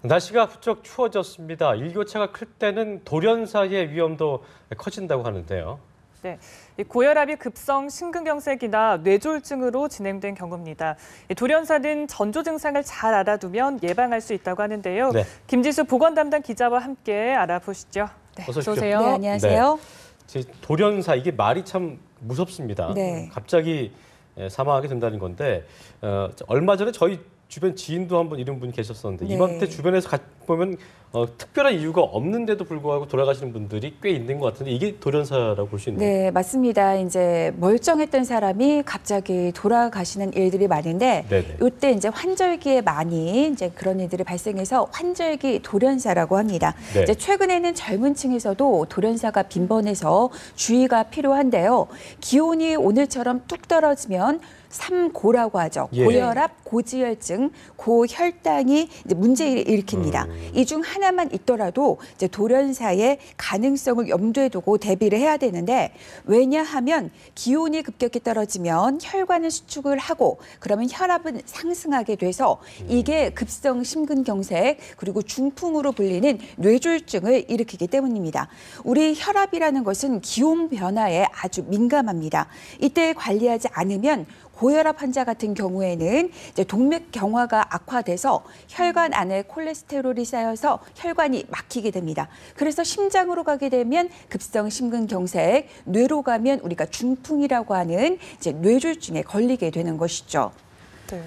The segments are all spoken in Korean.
날씨가 부쩍 추워졌습니다. 일교차가 클 때는 돌연사의 위험도 커진다고 하는데요. 네, 고혈압이 급성 심근경색이나 뇌졸중으로 진행된 경우입니다. 돌연사는 전조 증상을 잘 알아두면 예방할 수 있다고 하는데요. 네. 김지수 보건 담당 기자와 함께 알아보시죠. 네, 어서 오십시오. 오세요. 네, 안녕하세요. 네. 돌연사, 이게 말이 참 무섭습니다. 네. 갑자기 사망하게 된다는 건데 얼마 전에 저희 주변 지인도 한번 이런 분 계셨었는데 네. 이맘때 주변에서 보면 특별한 이유가 없는데도 불구하고 돌아가시는 분들이 꽤 있는 것 같은데 이게 돌연사라고 볼 수 있나요? 네, 맞습니다. 이제 멀쩡했던 사람이 갑자기 돌아가시는 일들이 많은데 네네. 이때 이제 환절기에 많이 이제 그런 일들이 발생해서 환절기 돌연사라고 합니다. 네. 이제 최근에는 젊은 층에서도 돌연사가 빈번해서 주의가 필요한데요. 기온이 오늘처럼 뚝 떨어지면 삼고라고 하죠. 예. 고혈압, 고지혈증, 고혈당이 이제 문제를 일으킵니다. 이 중 하나만 있더라도 이제 돌연사의 가능성을 염두에 두고 대비를 해야 되는데 왜냐하면 기온이 급격히 떨어지면 혈관을 수축을 하고 그러면 혈압은 상승하게 돼서 이게 급성 심근경색 그리고 중풍으로 불리는 뇌졸중을 일으키기 때문입니다. 우리 혈압이라는 것은 기온 변화에 아주 민감합니다. 이때 관리하지 않으면 고혈압 환자 같은 경우에는 이제 동맥경화가 악화돼서 혈관 안에 콜레스테롤이 쌓여서 혈관이 막히게 됩니다. 그래서 심장으로 가게 되면 급성 심근경색, 뇌로 가면 우리가 중풍이라고 하는 이제 뇌졸중에 걸리게 되는 것이죠. 네.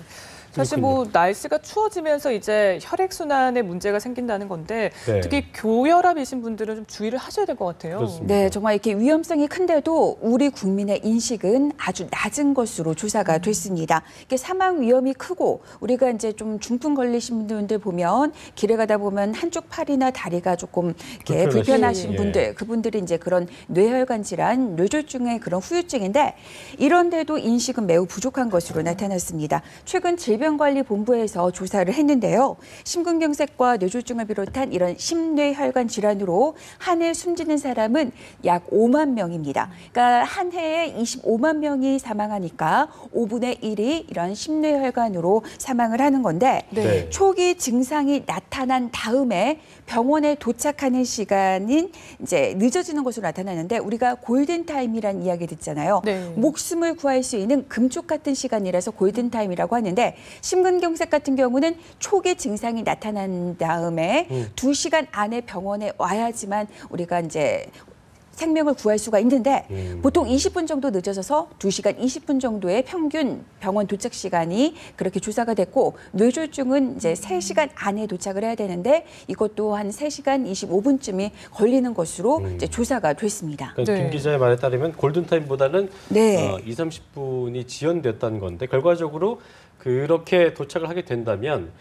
사실 뭐 날씨가 추워지면서 이제 혈액순환에 문제가 생긴다는 건데 네. 특히 특히 고혈압이신 분들은 좀 주의를 하셔야 될 것 같아요. 그렇습니다. 네, 정말 이렇게 위험성이 큰데도 우리 국민의 인식은 아주 낮은 것으로 조사가 됐습니다. 이게 사망 위험이 크고 우리가 이제 좀 중풍 걸리신 분들 보면 길에 가다 보면 한쪽 팔이나 다리가 조금 이렇게 불편하신 예. 분들, 그분들이 이제 그런 뇌혈관 질환, 뇌졸중의 그런 후유증인데 이런데도 인식은 매우 부족한 것으로 나타났습니다. 최근 질병관리본부에서 조사를 했는데요. 심근경색과 뇌졸중을 비롯한 이런 심뇌혈관 질환으로 한 해 숨지는 사람은 약 5만 명입니다. 그러니까 한 해에 25만 명이 사망하니까 5분의 1이 이런 심뇌혈관으로 사망을 하는 건데 네. 초기 증상이 나타난 다음에 병원에 도착하는 시간은 이제 늦어지는 것으로 나타나는데 우리가 골든타임이라는 이야기 듣잖아요. 네. 목숨을 구할 수 있는 금쪽 같은 시간이라서 골든타임이라고 하는데 심근경색 같은 경우는 초기 증상이 나타난 다음에 2시간 안에 병원에 와야지만 우리가 이제 생명을 구할 수가 있는데 보통 20분 정도 늦어져서 2시간 20분 정도의 평균 병원 도착 시간이 그렇게 조사가 됐고 뇌졸중은 이제 3시간 안에 도착을 해야 되는데 이것도 한 3시간 25분쯤이 걸리는 것으로 이제 조사가 됐습니다. 그러니까 네. 김 기자의 말에 따르면 골든타임보다는 네. 2, 30분이 지연됐다는 건데 결과적으로 그렇게 도착을 하게 된다면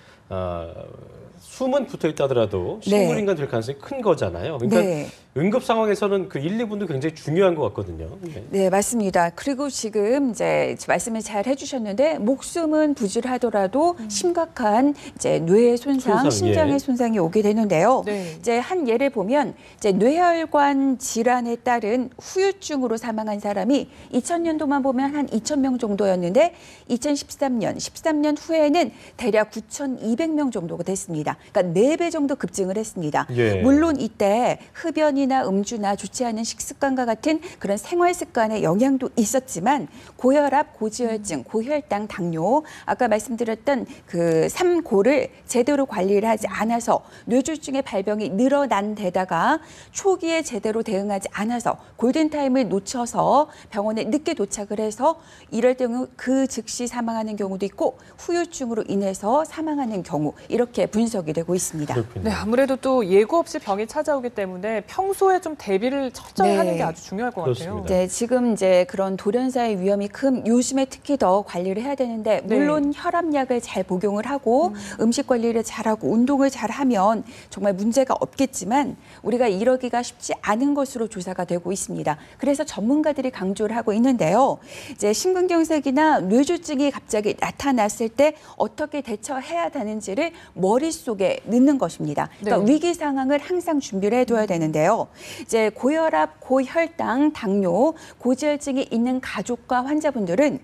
숨은 붙어 있다 하더라도 식물인간 될 가능성이 큰 거잖아요. 그러니까 네. 응급 상황에서는 그 1, 2분도 굉장히 중요한 것 같거든요. 네. 네, 맞습니다. 그리고 지금 이제 말씀을 잘 해주셨는데 목숨은 부실하더라도 심각한 이제 뇌의 손상, 심장의 예. 손상이 오게 되는데요. 네. 이제 한 예를 보면 이제 뇌혈관 질환에 따른 후유증으로 사망한 사람이 2000년도만 보면 한 2000명 정도였는데 2013년, 13년 후에는 대략 9200명 정도가 됐습니다. 그러니까 4배 정도 급증을 했습니다. 예. 물론 이때 흡연이나 음주나 좋지 않은 식습관과 같은 그런 생활 습관의 영향도 있었지만 고혈압, 고지혈증, 고혈당, 당뇨 아까 말씀드렸던 그 3고를 제대로 관리를 하지 않아서 뇌졸중의 발병이 늘어난 데다가 초기에 제대로 대응하지 않아서 골든타임을 놓쳐서 병원에 늦게 도착을 해서 이럴 경우 그 즉시 사망하는 경우도 있고 후유증으로 인해서 사망하는 경우 이렇게 분석이 되고 있습니다. 그렇군요. 네, 아무래도 또 예고 없이 병이 찾아오기 때문에 평소에 좀 대비를 철저히 네. 하는 게 아주 중요할 것 같아요. 그렇습니다. 네, 지금 이제 그런 돌연사의 위험이 큰 요즘에 특히 더 관리를 해야 되는데 물론 혈압약을 잘 복용을 하고 음식 관리를 잘하고 운동을 잘하면 정말 문제가 없겠지만 우리가 이러기가 쉽지 않은 것으로 조사가 되고 있습니다. 그래서 전문가들이 강조를 하고 있는데요. 이제 심근경색이나 뇌졸중이 갑자기 나타났을 때 어떻게 대처해야 되는지를 머릿속에 넣는 것입니다. 그러니까 네. 위기 상황을 항상 준비를 해둬야 되는데요. 이제 고혈압, 고혈당, 당뇨, 고지혈증이 있는 가족과 환자분들은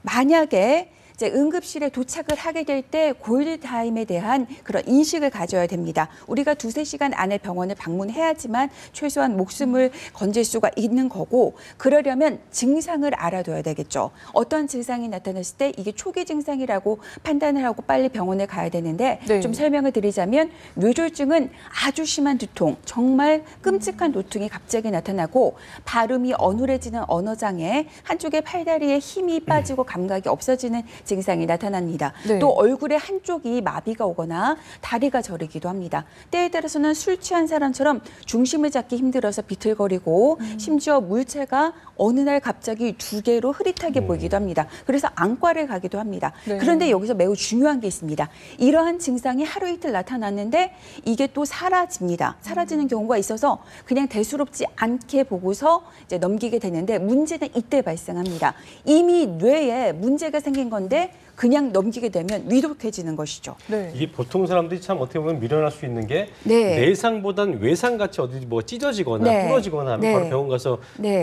만약에 이제 응급실에 도착을 하게 될 때 골드타임에 대한 그런 인식을 가져야 됩니다. 우리가 2~3시간 안에 병원을 방문해야지만 최소한 목숨을 건질 수가 있는 거고 그러려면 증상을 알아둬야 되겠죠. 어떤 증상이 나타났을 때 이게 초기 증상이라고 판단을 하고 빨리 병원에 가야 되는데 네. 좀 설명을 드리자면 뇌졸중은 아주 심한 두통, 정말 끔찍한 노통이 갑자기 나타나고 발음이 어눌해지는 언어장애, 한쪽의 팔다리에 힘이 빠지고 감각이 없어지는 증상이 나타납니다. 네. 또 얼굴의 한쪽이 마비가 오거나 다리가 저리기도 합니다. 때에 따라서는 술 취한 사람처럼 중심을 잡기 힘들어서 비틀거리고 심지어 물체가 어느 날 갑자기 2개로 흐릿하게 보이기도 합니다. 그래서 안과를 가기도 합니다. 네. 그런데 여기서 매우 중요한 게 있습니다. 이러한 증상이 하루 이틀 나타났는데 이게 또 사라집니다. 사라지는 경우가 있어서 그냥 대수롭지 않게 보고서 이제 넘기게 되는데 문제는 이때 발생합니다. 이미 뇌에 문제가 생긴 건데 그냥 넘기게 되면 위독해지는 것이죠. 네. 이게 보통 사람들이 참 어떻게 보면 미련할 수 있는 게 네. 내상보단 외상같이 어디 뭐 찢어지거나 네. 부러지거나 하면 네. 바로 병원 가서 네.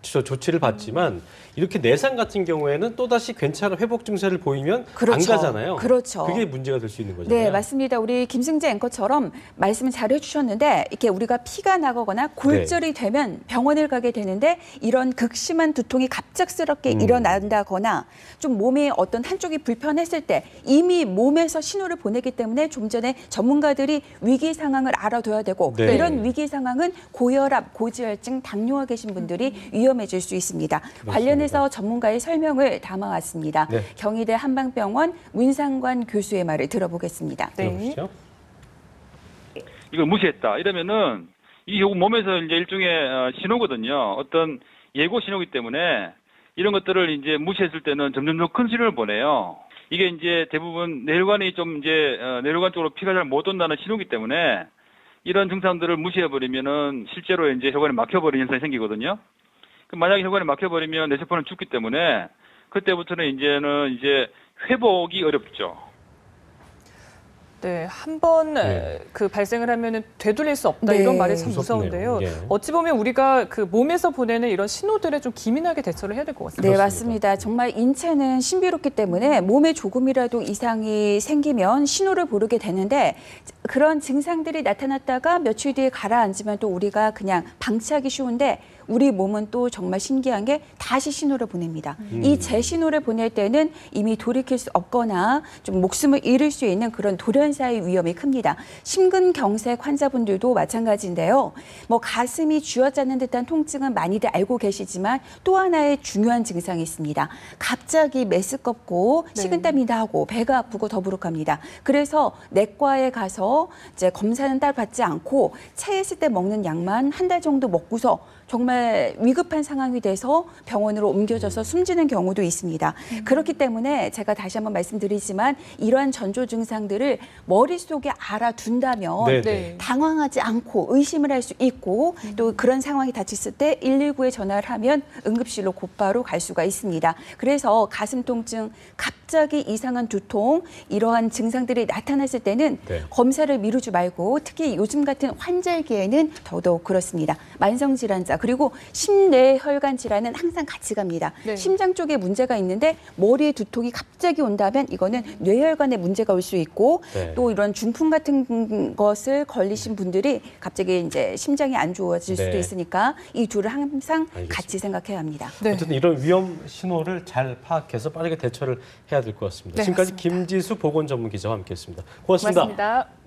조치를 받지만 이렇게 내상 같은 경우에는 또다시 괜찮은 회복 증세를 보이면 그렇죠. 안 가잖아요. 그렇죠. 그게 문제가 될 수 있는 거잖아요. 네, 맞습니다. 우리 김승재 앵커처럼 말씀을 잘 해주셨는데 이렇게 우리가 피가 나거나 골절이 되면 병원을 가게 되는데 이런 극심한 두통이 갑작스럽게 일어난다거나 좀 몸에 어떤 한쪽이 불편했을 때 이미 몸에서 신호를 보내기 때문에 좀 전에 전문가들이 위기 상황을 알아둬야 되고 네. 이런 위기 상황은 고혈압, 고지혈증, 당뇨가 계신 분들이 위험해질 수 있습니다. 관련해서 전문가의 설명을 담아왔습니다. 네. 경희대 한방병원 문상관 교수의 말을 들어보겠습니다. 네. 들어보시죠. 이걸 무시했다. 이러면은 이 결국 몸에서 이제 일종의 신호거든요. 어떤 예고 신호이기 때문에 이런 것들을 이제 무시했을 때는 점점 더 큰 신호를 보내요. 이게 이제 대부분 뇌혈관이 좀 이제 뇌혈관 쪽으로 피가 잘 못 돈다는 신호이기 때문에 이런 증상들을 무시해버리면은 실제로 이제 혈관이 막혀버리는 현상이 생기거든요. 만약에 혈관이 막혀버리면 뇌세포는 죽기 때문에 그때부터는 이제는 회복이 어렵죠. 네, 한 번 네. 그 발생을 하면은 되돌릴 수 없다 네. 이런 말이 참 무섭네요. 무서운데요. 예. 어찌 보면 우리가 그 몸에서 보내는 이런 신호들에 좀 기민하게 대처를 해야 될 것 같습니다. 네, 그렇습니다. 맞습니다. 정말 인체는 신비롭기 때문에 몸에 조금이라도 이상이 생기면 신호를 보르게 되는데 그런 증상들이 나타났다가 며칠 뒤에 가라앉으면 또 우리가 그냥 방치하기 쉬운데 우리 몸은 또 정말 신기한 게 다시 신호를 보냅니다. 이 재신호를 보낼 때는 이미 돌이킬 수 없거나 좀 목숨을 잃을 수 있는 그런 돌연사의 위험이 큽니다. 심근경색 환자분들도 마찬가지인데요. 뭐 가슴이 쥐어짜는 듯한 통증은 많이들 알고 계시지만 또 하나의 중요한 증상이 있습니다. 갑자기 메스껍고 네. 식은땀이 나고 배가 아프고 더부룩합니다. 그래서 내과에 가서 이제 검사는 따로 받지 않고 체했을 때 먹는 약만 한 달 정도 먹고서 정말 위급한 상황이 돼서 병원으로 옮겨져서 숨지는 경우도 있습니다. 그렇기 때문에 제가 다시 한번 말씀드리지만 이러한 전조 증상들을 머릿속에 알아둔다면 네, 네. 당황하지 않고 의심을 할 수 있고 또 그런 상황이 닥쳤을 때 119에 전화를 하면 응급실로 곧바로 갈 수가 있습니다. 그래서 가슴 통증, 갑자기 이상한 두통 이러한 증상들이 나타났을 때는 네. 검사를 미루지 말고 특히 요즘 같은 환절기에는 더더욱 그렇습니다. 만성질환자 그리고 심뇌혈관 질환은 항상 같이 갑니다. 네. 심장 쪽에 문제가 있는데 머리에 두통이 갑자기 온다면 이거는 뇌혈관에 문제가 올 수 있고 네. 또 이런 중풍 같은 것을 걸리신 분들이 갑자기 이제 심장이 안 좋아질 수도 네. 있으니까 이 둘을 항상 알겠습니다. 같이 생각해야 합니다. 네. 어쨌든 이런 위험 신호를 잘 파악해서 빠르게 대처를 해야 될 것 같습니다. 네, 지금까지 맞습니다. 김지수 보건전문기자와 함께했습니다. 고맙습니다. 고맙습니다.